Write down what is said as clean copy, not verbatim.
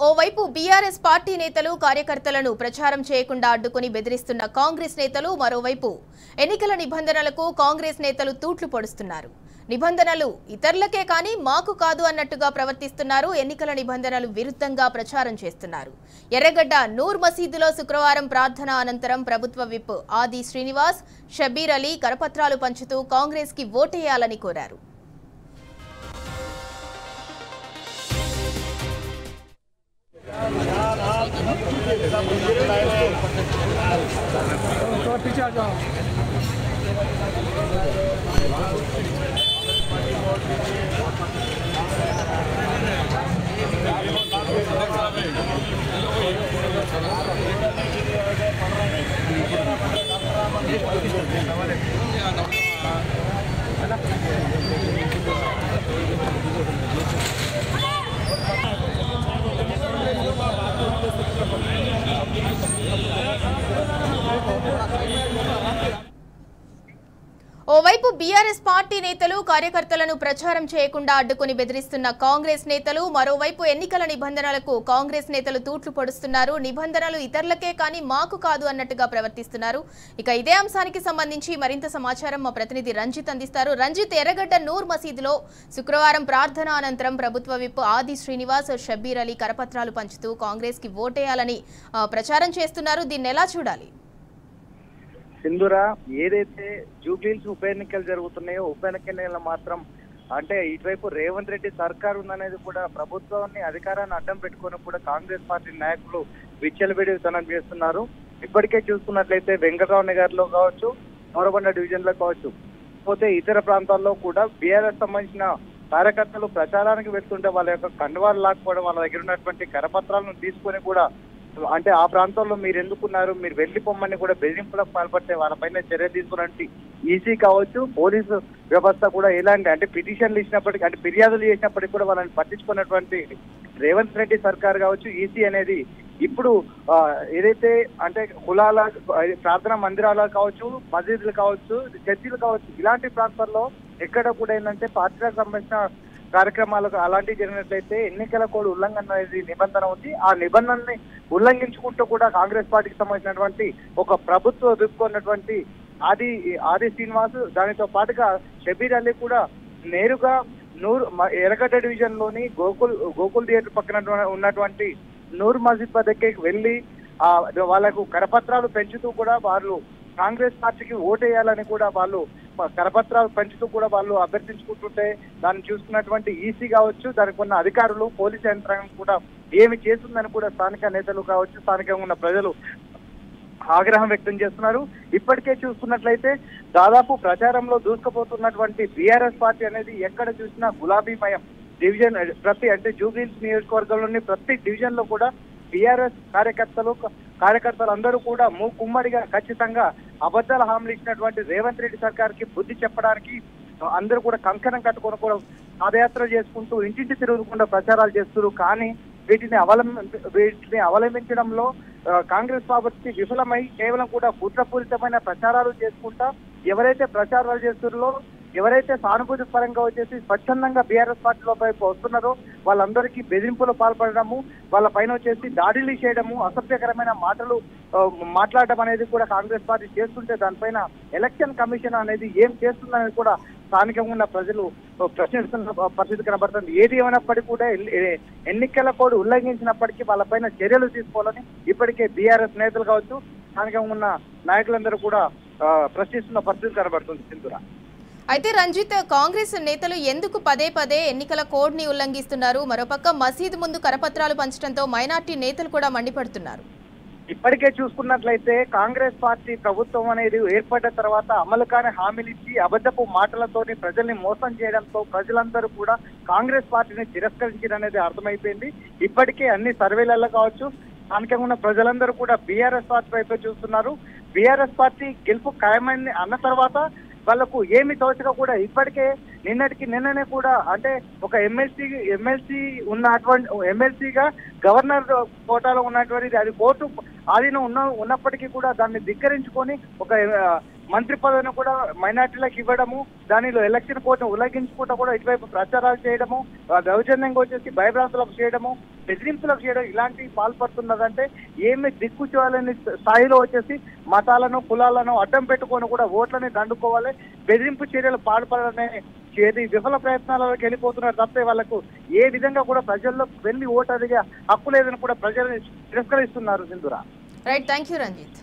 ఓవైపు BRS party నేతలు కార్యకర్తలను ప్రచారం చేయకుండా అడ్డుకొని బెదిరిస్తున్న కాంగ్రెస్ నేతలు మరోవైపు ఎన్నికల నిబంధనలకు కాంగ్రెస్ నేతలు తూట్లు పొడుస్తున్నారు. నిబంధనలు ఇతరులకే కానీ మాకు కాదు అన్నట్టుగా ప్రవర్తిస్తున్నారు. ఎన్నికల నిబంధనలు విరుద్ధంగా ప్రచారం చేస్తున్నారు. ఎర్రగడ్డ నూర్ మసీదులో శుక్రవారం ప్రార్థన అనంతరం ప్రభుత్వ విప్ ఆది శ్రీనివాస్, షబీర్ అలీ కరపత్రాలు పంచుతూ కాంగ్రెస్ కి ఓటేయాలని కోరారు. ఓవైపు బీఆర్ఎస్ పార్టీ నేతలు కార్యకర్తలను ప్రచారం చేయకుండా అడ్డుకొని బెదిరిస్తున్న కాంగ్రెస్ నేతలు మరోవైపు ఎన్నికల నిబంధనలకు కాంగ్రెస్ నేతలు తూట్లు పొడుస్తున్నారు. నిబంధనలు ఇతరులకే కానీ మాకు కాదు అన్నట్టుగా ప్రవర్తిస్తున్నారు. ఇక ఇదే అంశానికి సంబంధించి మరింత సమాచారం మా ప్రతినిధి రంజిత్ అందిస్తారు. రంజిత్, ఎర్రగడ్డ నూర్ మసీదులో శుక్రవారం ప్రార్థన అనంతరం ప్రభుత్వ విప్ ఆది శ్రీనివాస్, షబీర్ అలీ కరపత్రాలు పంచుతూ కాంగ్రెస్ కి ఓటేయాలని ప్రచారం చేస్తున్నారు. దీన్ని ఎలా చూడాలి? సింధురా, ఏదైతే జూబ్లీహిల్స్ ఉప ఎన్నికలు జరుగుతున్నాయో ఉప ఎన్నికల మాత్రం అంటే ఇటువైపు రేవంత్ రెడ్డి సర్కార్ ఉందనేది కూడా ప్రభుత్వాన్ని అధికారాన్ని అడ్డం పెట్టుకొని కూడా కాంగ్రెస్ పార్టీ నాయకులు విచ్చలవిడితనం చేస్తున్నారు. ఇప్పటికే చూసుకున్నట్లయితే వెంకటరావు నగర్ లో కావచ్చు, మోరబండ డివిజన్ లో కావచ్చు, పోతే ఇతర ప్రాంతాల్లో కూడా బీఆర్ఎస్ సంబంధించిన కార్యకర్తలు ప్రచారానికి వెళ్తుంటే వాళ్ళ యొక్క కండువాలు లాక్కోవడం, వాళ్ళ దగ్గర ఉన్నటువంటి కరపత్రాలను తీసుకొని కూడా అంటే ఆ ప్రాంతంలో మీరు ఎందుకున్నారు, మీరు వెళ్లిపోమ్మని కూడా బెదిరింపులకు పాల్పడితే వాళ్ళపైన చర్య తీసుకున్నట్టు ఈసీ కావచ్చు, పోలీసు వ్యవస్థ కూడా ఎలాంటి అంటే పిటిషన్లు ఇచ్చినప్పటికీ అంటే ఫిర్యాదులు చేసినప్పటికీ కూడా వాళ్ళని పట్టించుకున్నటువంటి రేవంత్ రెడ్డి సర్కార్ కావచ్చు, ఈసీ అనేది ఇప్పుడు ఏదైతే అంటే కులాల ప్రార్థనా మందిరాలు కావచ్చు, మసీదులు కావచ్చు, చర్చిలు కావచ్చు, ఇలాంటి ప్రాంతాల్లో ఎక్కడ కూడా ఏంటంటే పార్టీలకు సంబంధించిన కార్యక్రమాలకు అలాంటివి జరిగినట్లయితే ఎన్నికల కోడ్ ఉల్లంఘన అనేది నిబంధన ఉంది. ఆ నిబంధనని ఉల్లంఘించుకుంటూ కూడా కాంగ్రెస్ పార్టీకి సంబంధించినటువంటి ఒక ప్రభుత్వం ఎదుర్కొన్నటువంటి ఆది శ్రీనివాస్, దానితో పాటుగా షబీర్ అలీ కూడా నేరుగా ఎర్రగడ్డ డివిజన్ లోని గోకుల్ థియేటర్ పక్కన ఉన్నటువంటి నూర్ మసీద్ వద్దకి వెళ్లి వాళ్ళకు కరపత్రాలు పెంచుతూ కూడా వాళ్ళు కాంగ్రెస్ పార్టీకి ఓటేయాలని కూడా వాళ్ళు కరపత్రాలు పెంచుతూ కూడా వాళ్ళు అభ్యర్థించుకుంటుంటే దాన్ని చూసుకున్నటువంటి ఈసీ కావచ్చు, దానికి ఉన్న అధికారులు, పోలీసు యంత్రాంగం కూడా ఏమి చేస్తుందని కూడా స్థానిక నేతలు కావచ్చు, స్థానికంగా ఉన్న ప్రజలు ఆగ్రహం వ్యక్తం చేస్తున్నారు. ఇప్పటికే చూసుకున్నట్లయితే దాదాపు ప్రచారంలో దూసుకుపోతున్నటువంటి బీఆర్ఎస్ పార్టీ అనేది ఎక్కడ చూసినా గులాబీమయం. డివిజన్ ప్రతి అంటే జూబ్లీహిల్స్ నియోజకవర్గంలోని ప్రతి డివిజన్ లో కూడా బీఆర్ఎస్ కార్యకర్తలు అందరూ కూడా మూకుమ్మడిగా ఖచ్చితంగా అబద్ధాల హామీలు ఇచ్చినటువంటి రేవంత్ రెడ్డి సర్కార్ కి బుద్ధి చెప్పడానికి అందరూ కూడా కంకణం కట్టుకొని కూడా పాదయాత్ర చేసుకుంటూ ఇంటింటి తిరుగుకుండా ప్రచారాలు చేస్తున్నారు. కానీ వీటిని అవలంబించడంలో కాంగ్రెస్ పార్టీ విఫలమై కేవలం కూడా కుట్రపూరితమైన ప్రచారాలు చేసుకుంటా ఎవరైతే ప్రచారాలు చేస్తున్నారో, ఎవరైతే సానుభూతి పరంగా వచ్చేసి స్వచ్ఛందంగా బీఆర్ఎస్ పార్టీలో వైపు వస్తున్నారో వాళ్ళందరికీ బెదిరింపులు పాల్పడము, వాళ్ళ పైన వచ్చేసి దాడులు చేయడము, అసభ్యకరమైన మాటలు మాట్లాడడం అనేది కూడా కాంగ్రెస్ పార్టీ చేస్తుంటే దానిపైన ఎలక్షన్ కమిషన్ అనేది ఏం చేస్తుందనేది కూడా స్థానికంగా ఉన్న ప్రజలు ప్రశ్నిస్తున్న పరిస్థితి కనబడుతుంది. ఏది ఏమైనప్పటికీ కూడా ఎన్నికల కోడ్ ఉల్లంఘించినప్పటికీ వాళ్ళపైన చర్యలు తీసుకోవాలని ఇప్పటికే బీఆర్ఎస్ నేతలు కావచ్చు, స్థానికంగా ఉన్న నాయకులందరూ కూడా ప్రశ్నిస్తున్న పరిస్థితి కనబడుతుంది. సింధురా, అయితే రంజిత్, కాంగ్రెస్ నేతలు ఎందుకు పదే పదే ఎన్నికల కోడ్ ని ఉల్లంఘిస్తున్నారు? మరోపక్క మసీదు ముందు కరపత్రాలు పంచడంతో మైనార్టీ నేతలు కూడా మండిపడుతున్నారు. ఇప్పటికే చూసుకున్నట్లయితే కాంగ్రెస్ పార్టీ ప్రభుత్వం అనేది ఏర్పడ్డ తర్వాత అమలు కాని హామీలు ఇచ్చి అబద్ధపు మాటలతోని ప్రజల్ని మోసం చేయడంతో ప్రజలందరూ కూడా కాంగ్రెస్ పార్టీని తిరస్కరించడం అనేది అర్థమైపోయింది. ఇప్పటికే అన్ని సర్వేలలో కావచ్చు, స్థానికంగా ఉన్న ప్రజలందరూ కూడా బీఆర్ఎస్ పార్టీ వైపు చూస్తున్నారు. బీఆర్ఎస్ పార్టీ గెలుపు ఖాయమైంది అన్న తర్వాత వాళ్ళకు ఏమి తోచక కూడా ఇప్పటికే నిన్ననే కూడా అంటే ఒక ఎమ్మెల్సీ ఉన్నటువంటి ఎమ్మెల్సీగా గవర్నర్ కోటాలో ఉన్నటువంటిది అది కోర్టు ఆధీనం ఉన్నప్పటికీ కూడా దాన్ని ధిక్కరించుకొని ఒక మంత్రి పదవిని కూడా మైనార్టీలకు ఇవ్వడము, దానిలో ఎలక్షన్ కోడ్ను ఉల్లంఘించుకుంటూ కూడా ఇటువైపు ప్రచారాలు చేయడము, దౌర్జన్యంగా వచ్చేసి భయభ్రాంతులకు చేయడము, బెదిరింపులకు చేయడం ఇలాంటివి పాల్పడుతున్నదంటే ఏమి దిక్కుచోలేని స్థాయిలో వచ్చేసి మతాలను కులాలను అడ్డం పెట్టుకొని కూడా ఓట్లని దండుకోవాలి, బెదిరింపు చర్యలు పాల్పడనే చేది విఫల ప్రయత్నాలకు వెళ్ళిపోతున్నారు తప్పే వాళ్ళకు ఏ విధంగా కూడా ప్రజల్లో వెళ్ళి ఓటు అడిగే హక్కు లేదని కూడా ప్రజల్ని తిరస్కరిస్తున్నారు Sindhura. Right, thank you Ranjith.